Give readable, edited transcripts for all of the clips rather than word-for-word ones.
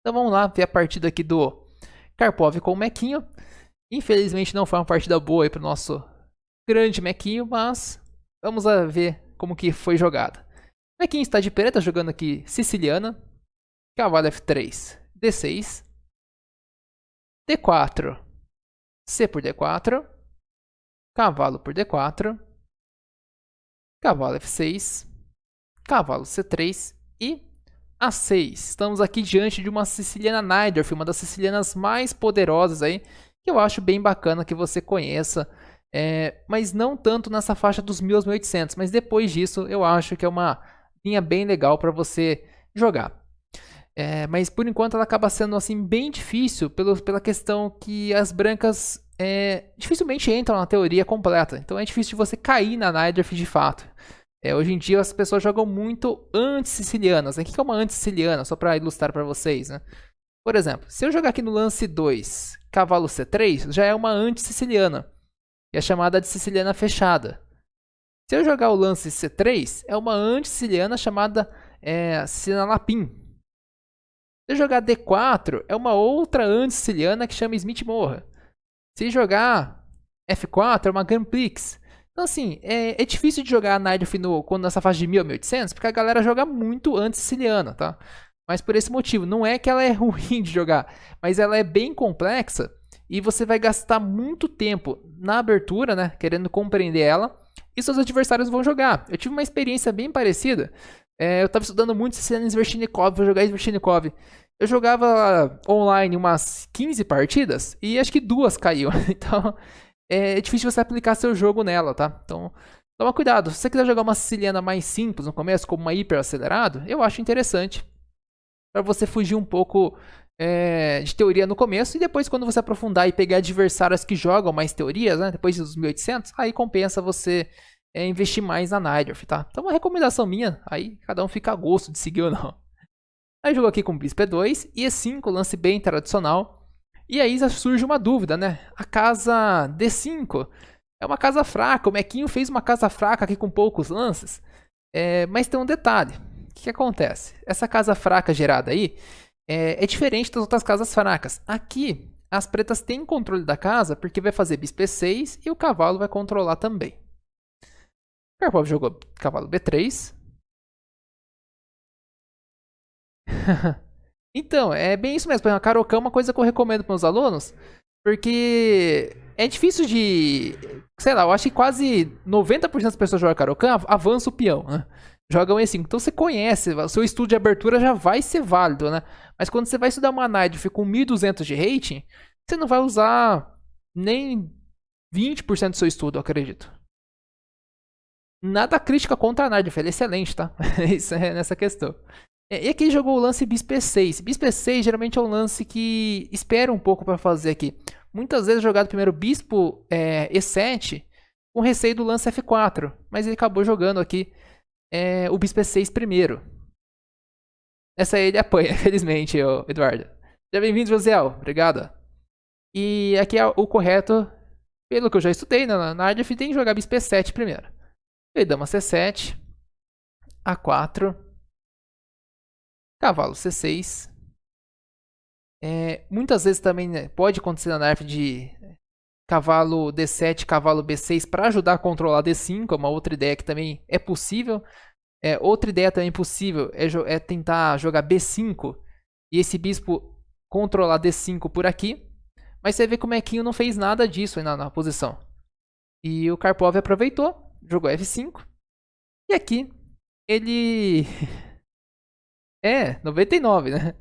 Então vamos lá ver a partida aqui do Karpov com o Mequinho. Infelizmente não foi uma partida boa para o nosso grande Mequinho, mas vamos lá ver como que foi jogada. O Mequinho está de preta, jogando aqui Siciliana. Cavalo F3, D6. D4, C por D4. Cavalo por D4. Cavalo F6. Cavalo C3 e A6. Estamos aqui diante de uma Siciliana Najdorf, uma das sicilianas mais poderosas aí, que eu acho bem bacana que você conheça, mas não tanto nessa faixa dos 1000 aos 1800, mas depois disso eu acho que é uma linha bem legal para você jogar. Mas por enquanto ela acaba sendo assim bem difícil pela questão que as brancas dificilmente entram na teoria completa, então é difícil de você cair na Najdorf de fato. Hoje em dia as pessoas jogam muito anti-sicilianas. O que é uma anti-siciliana? Só para ilustrar para vocês, né? Por exemplo, se eu jogar aqui no lance 2, cavalo C3, já é uma anti-siciliana. E é chamada de siciliana fechada. Se eu jogar o lance C3, é uma anti-siciliana chamada siciliana lapim. Se eu jogar D4, é uma outra anti-siciliana que chama Smith Morra. Se jogar F4, é uma Gunplix. Então, assim, é difícil de jogar a Najdorf quando nessa faixa de 1000 a 1800, porque a galera joga muito anti-siciliana, tá? Mas por esse motivo, não é que ela é ruim de jogar, mas ela é bem complexa e você vai gastar muito tempo na abertura, né? Querendo compreender ela, e seus adversários vão jogar. Eu tive uma experiência bem parecida. Eu estava estudando muito Siciliana Sveshnikov, vou jogar Sveshnikov. Eu jogava online umas 15 partidas e acho que 2 caíam. Então, é difícil você aplicar seu jogo nela, tá? Então, toma cuidado. Se você quiser jogar uma siciliana mais simples no começo, como uma hiper acelerado, eu acho interessante para você fugir um pouco de teoria no começo e depois quando você aprofundar e pegar adversários que jogam mais teorias, né? Depois dos 1800, aí compensa você investir mais na Najdorf, tá? Então, uma recomendação minha, aí cada um fica a gosto de seguir ou não. Aí jogo aqui com Bispo E2 e E5, lance bem tradicional. E aí já surge uma dúvida, né? A casa D5 é uma casa fraca. O Mequinho fez uma casa fraca aqui com poucos lances. Mas tem um detalhe. O que acontece? Essa casa fraca gerada aí é diferente das outras casas fracas. Aqui, as pretas têm controle da casa porque vai fazer Bispo E6 e o cavalo vai controlar também. Karpov jogou cavalo B3. Então, é bem isso mesmo. Por exemplo, a Karokan é uma coisa que eu recomendo para os alunos, porque é difícil de. Sei lá, eu acho que quase 90% das pessoas que jogam Karokan avança o peão, né? Jogam E5. Então você conhece, o seu estudo de abertura já vai ser válido, né? Mas quando você vai estudar uma Najdorf com 1200 de rating, você não vai usar nem 20% do seu estudo, eu acredito. Nada crítica contra a Najdorf, ela é excelente, tá? Isso é nessa questão. E aqui jogou o lance Bispo E6. Bispo E6 geralmente é um lance que espera um pouco para fazer aqui. Muitas vezes jogado primeiro Bispo E7 com receio do lance F4. Mas ele acabou jogando aqui o Bispo E6 primeiro. Essa aí ele apanha, infelizmente, Eduardo. Seja bem-vindo, Josiel. Obrigado. E aqui é o correto, pelo que eu já estudei na Najdorf, tem que jogar Bispo E7 primeiro. E dama C7. A4. Cavalo C6. Muitas vezes também, né, pode acontecer na Najdorf de cavalo D7, cavalo B6 para ajudar a controlar D5, é uma outra ideia que também é possível. Outra ideia também possível é tentar jogar B5 e esse bispo controlar D5 por aqui. Mas você vê que o Mequinho não fez nada disso aí na posição. E o Karpov aproveitou, jogou F5. E aqui ele 99, né?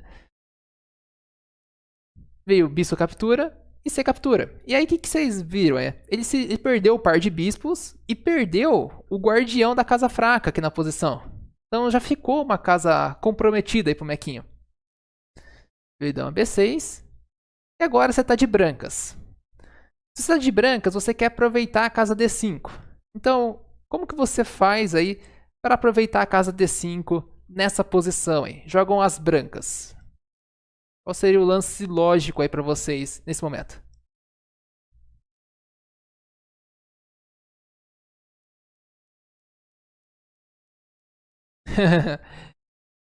Veio bispo captura e C captura. E aí o que vocês viram? Ele perdeu o par de bispos e perdeu o guardião da casa fraca aqui na posição. Então já ficou uma casa comprometida aí pro Mequinho. Veio dama B6. E agora você tá de brancas. Se você tá de brancas, você quer aproveitar a casa D5. Então, como que você faz aí para aproveitar a casa D5 nessa posição aí? Jogam as brancas. Qual seria o lance lógico aí para vocês nesse momento?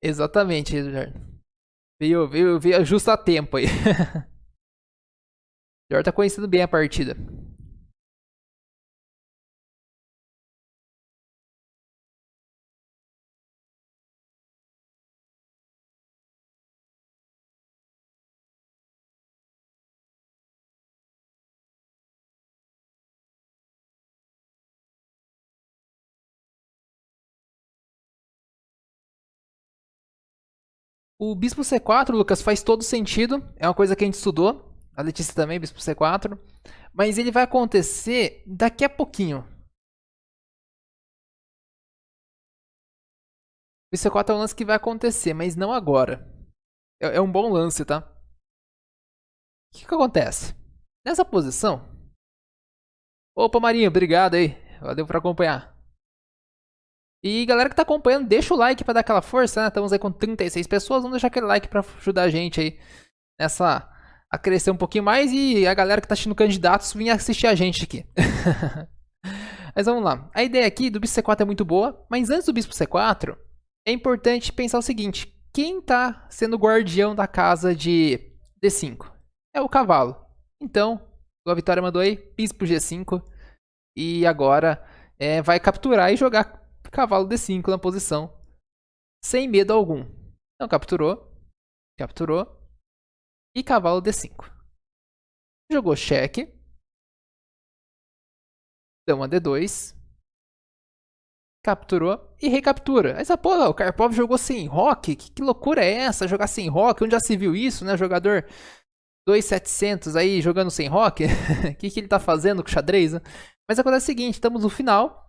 Exatamente, Eduardo. Veio justo a tempo aí. O Jor tá conhecendo bem a partida. O Bispo C4, Lucas, faz todo sentido. É uma coisa que a gente estudou. A Letícia também, Bispo C4. Mas ele vai acontecer daqui a pouquinho. O C4 é um lance que vai acontecer, mas não agora. É um bom lance, tá? O que acontece? Nessa posição... Opa, Marinho, obrigado aí. Valeu por acompanhar. E galera que tá acompanhando, deixa o like pra dar aquela força, né? Estamos aí com 36 pessoas, vamos deixar aquele like pra ajudar a gente aí nessa... a crescer um pouquinho mais e a galera que tá assistindo candidatos vir assistir a gente aqui. Mas vamos lá. A ideia aqui do Bispo C4 é muito boa, mas antes do Bispo C4, é importante pensar o seguinte. Quem tá sendo o guardião da casa de D5? É o cavalo. Então, a Vitória mandou aí, Bispo G5. E agora vai capturar e jogar cavalo D5 na posição. Sem medo algum. Então, capturou. Capturou. E cavalo D5. Jogou cheque. Dama D2. Capturou e recaptura. Essa porra, o Karpov jogou sem rock? Que loucura é essa? Jogar sem rock? Onde já se viu isso, né? Jogador 2700 aí jogando sem rock? O que ele tá fazendo com o xadrez, né? Mas acontece o seguinte, estamos no final.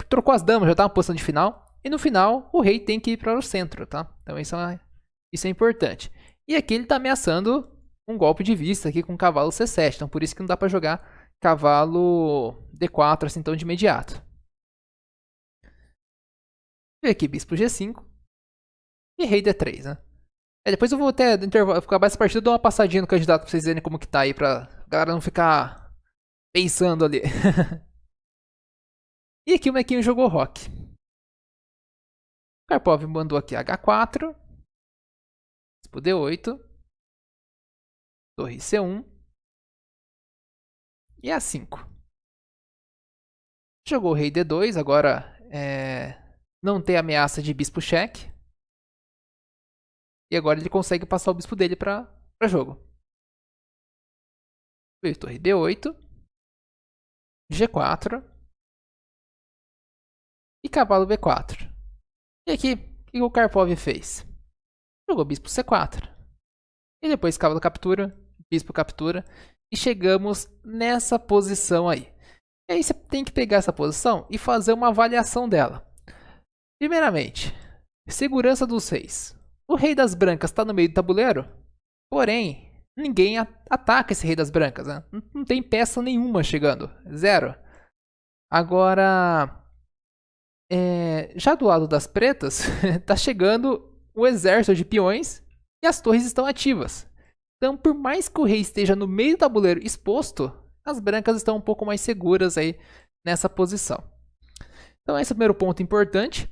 Trocou as damas, já tá na posição de final. E no final, o rei tem que ir para o centro, tá? Então isso é importante. E aqui ele tá ameaçando um golpe de vista aqui com cavalo C7. Então por isso que não dá para jogar cavalo D4 assim tão de imediato. E aqui bispo G5 e rei D3, né? Depois eu vou até acabar essa partida, dar uma passadinha no candidato pra vocês verem como que tá aí, pra galera não ficar pensando ali. E aqui o Mequinho jogou rock. Karpov mandou aqui H4, bispo D8, torre C1 e A5. Jogou rei D2, agora não tem ameaça de bispo cheque. E agora ele consegue passar o bispo dele para jogo. Torre D8. G4. E cavalo B4. E aqui, o que o Karpov fez? Jogou bispo C4. E depois cavalo captura, bispo captura. E chegamos nessa posição aí. E aí você tem que pegar essa posição e fazer uma avaliação dela. Primeiramente, segurança dos reis. O rei das brancas está no meio do tabuleiro, porém, ninguém ataca esse rei das brancas. Né? Não tem peça nenhuma chegando. Zero. Agora, já do lado das pretas, está chegando o exército de peões e as torres estão ativas. Então, por mais que o rei esteja no meio do tabuleiro exposto, as brancas estão um pouco mais seguras aí nessa posição. Então, esse é o primeiro ponto importante.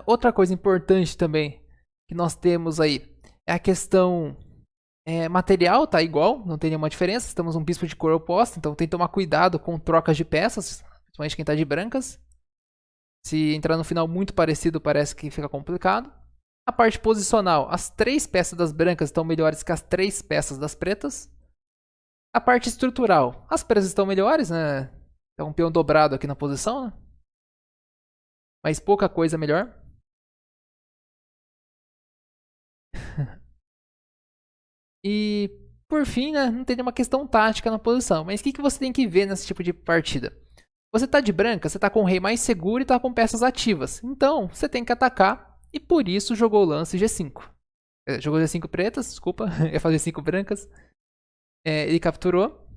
Outra coisa importante também que nós temos aí é a questão material, tá igual, não tem nenhuma diferença. Estamos um bispo de cor oposta, então tem que tomar cuidado com trocas de peças, principalmente quem está de brancas. Se entrar no final muito parecido, parece que fica complicado. A parte posicional, as 3 peças das brancas estão melhores que as 3 peças das pretas. A parte estrutural, as pretas estão melhores, né? É um peão dobrado aqui na posição, né? Mas pouca coisa melhor. E, por fim, né, não tem nenhuma questão tática na posição. Mas o que você tem que ver nesse tipo de partida? Você tá de branca, você tá com o rei mais seguro e tá com peças ativas. Então, você tem que atacar e por isso jogou o lance G5. Jogou G5 pretas, desculpa, ia fazer 5 brancas. Ele capturou.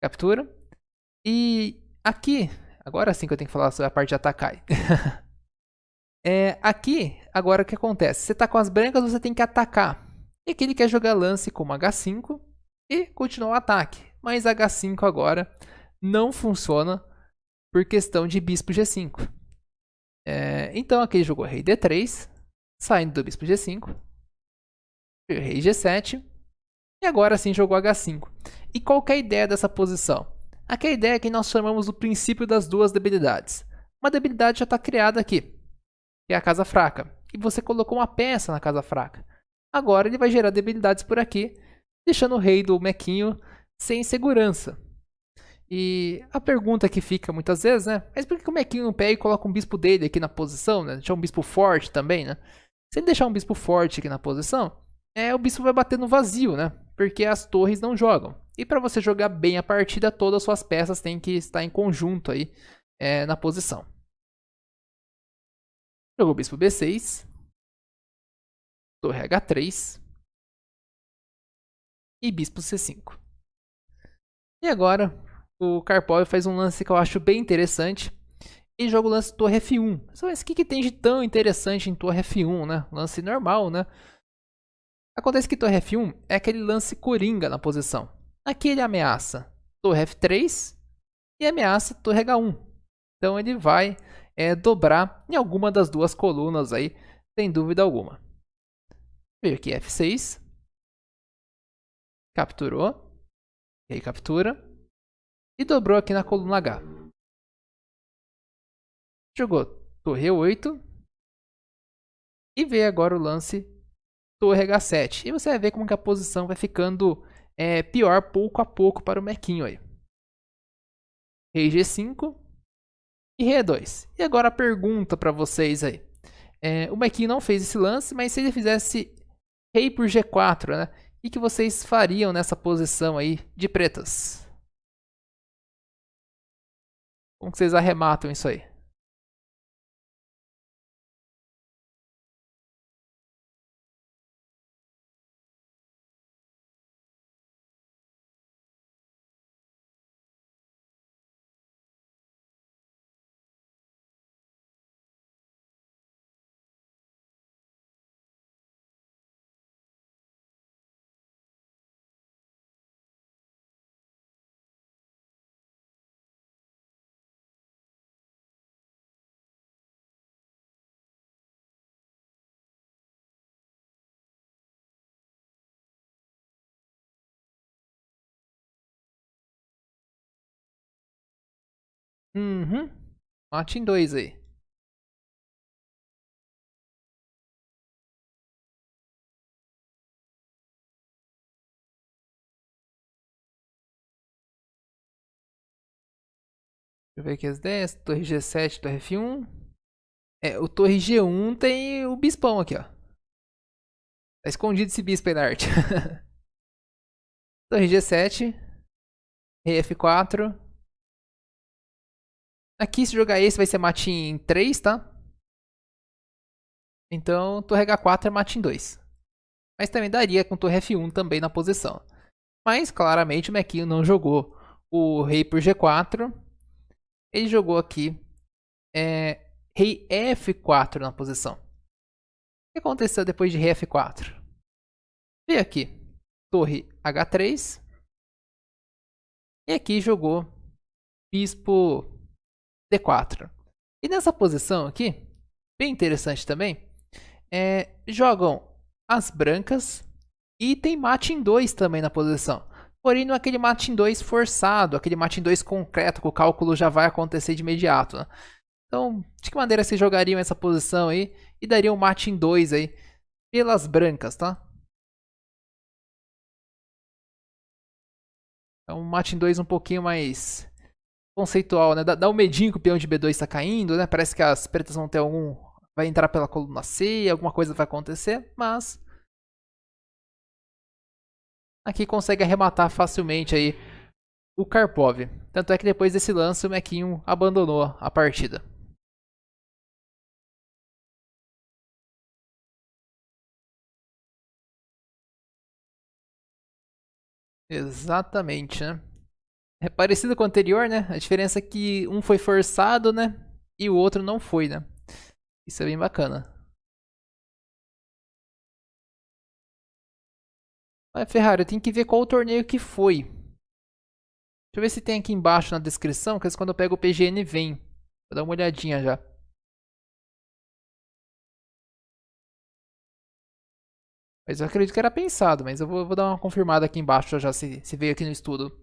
Captura. E aqui, agora sim que eu tenho que falar sobre a parte de atacar. Aqui, agora o que acontece? Você tá com as brancas, você tem que atacar. E aqui ele quer jogar lance como H5 e continuar o ataque. Mas H5 agora não funciona por questão de bispo G5. Então aqui ele jogou rei D3, saindo do bispo G5. Rei G7. E agora sim jogou H5. E qual que é a ideia dessa posição? Aqui a ideia é que nós chamamos o princípio das duas debilidades. Uma debilidade já está criada aqui, que é a casa fraca. E você colocou uma peça na casa fraca. Agora ele vai gerar debilidades por aqui, deixando o rei do mequinho sem segurança. E a pergunta que fica muitas vezes, né? Mas por que o mequinho não pega e coloca um bispo dele aqui na posição, né? Deixar um bispo forte também, né? Se ele deixar um bispo forte aqui na posição, o bispo vai bater no vazio, né? Porque as torres não jogam. E para você jogar bem a partida, todas as suas peças têm que estar em conjunto aí na posição. Jogou bispo B6, torre H3 e bispo C5. E agora o Karpov faz um lance que eu acho bem interessante e joga o lance torre F1. Mas o que tem de tão interessante em torre F1, né? Lance normal, né? Acontece que torre F1 é aquele lance coringa na posição. Aqui ele ameaça torre F3 e ameaça torre H1. Então ele vai dobrar em alguma das duas colunas aí, sem dúvida alguma. Veio aqui F6. Capturou. Rei captura. E dobrou aqui na coluna H. Jogou torre E8. E veio agora o lance torre H7. E você vai ver como que a posição vai ficando pior pouco a pouco para o mequinho aí. Rei G5 e Rei E2. E agora a pergunta para vocês aí. O mequinho não fez esse lance, mas se ele fizesse Rei por G4, né? O que vocês fariam nessa posição aí de pretas? Como que vocês arrematam isso aí? Uhum. Mate em 2 aí. Deixa eu ver aqui as 10. Torre G7, torre F1. O torre G1 tem o bispão aqui, ó. Tá escondido esse bispo aí na arte. Torre G7. Rei F4. Aqui, se jogar esse, vai ser mate em 3, tá? Então, torre H4 é mate em 2. Mas também daria com torre F1 também na posição. Mas, claramente, o mequinho não jogou o rei por G4. Ele jogou aqui rei F4 na posição. O que aconteceu depois de rei F4? Veio aqui, torre H3. E aqui jogou bispo D4. E nessa posição aqui, bem interessante também, jogam as brancas e tem mate em 2 também na posição. Porém, não é aquele mate em 2 forçado, aquele mate em 2 concreto, que o cálculo já vai acontecer de imediato. Né? Então, de que maneira vocês jogariam essa posição aí e dariam mate em 2 aí pelas brancas, tá? É um mate em 2 um pouquinho mais conceitual, né? Dá um medinho que o peão de B2 está caindo, né? Parece que as pretas vão ter algum... Vai entrar pela coluna C, alguma coisa vai acontecer, mas... Aqui consegue arrematar facilmente aí o Karpov. Tanto é que depois desse lance o mequinho abandonou a partida. Exatamente, né? É parecido com o anterior, né? A diferença é que um foi forçado, né? E o outro não foi, né? Isso é bem bacana. Mas, Ferrari, eu tenho que ver qual o torneio que foi. Deixa eu ver se tem aqui embaixo na descrição, que quando eu pego o PGN vem. Vou dar uma olhadinha já. Mas eu acredito que era pensado, mas eu vou dar uma confirmada aqui embaixo já se veio aqui no estudo.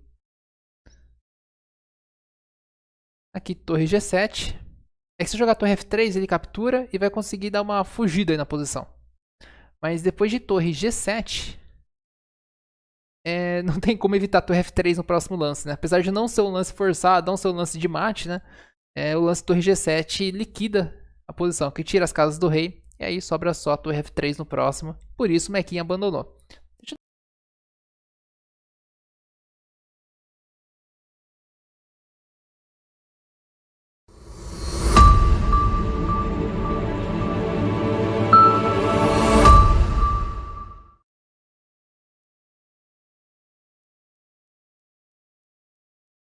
Aqui, torre G7. É que se eu jogar torre F3, ele captura e vai conseguir dar uma fugida aí na posição. Mas depois de torre G7, não tem como evitar torre F3 no próximo lance, né? Apesar de não ser um lance forçado, não ser um lance de mate, né? O lance torre G7 liquida a posição, que tira as casas do rei. E aí sobra só a torre F3 no próximo. Por isso o Mequinha abandonou.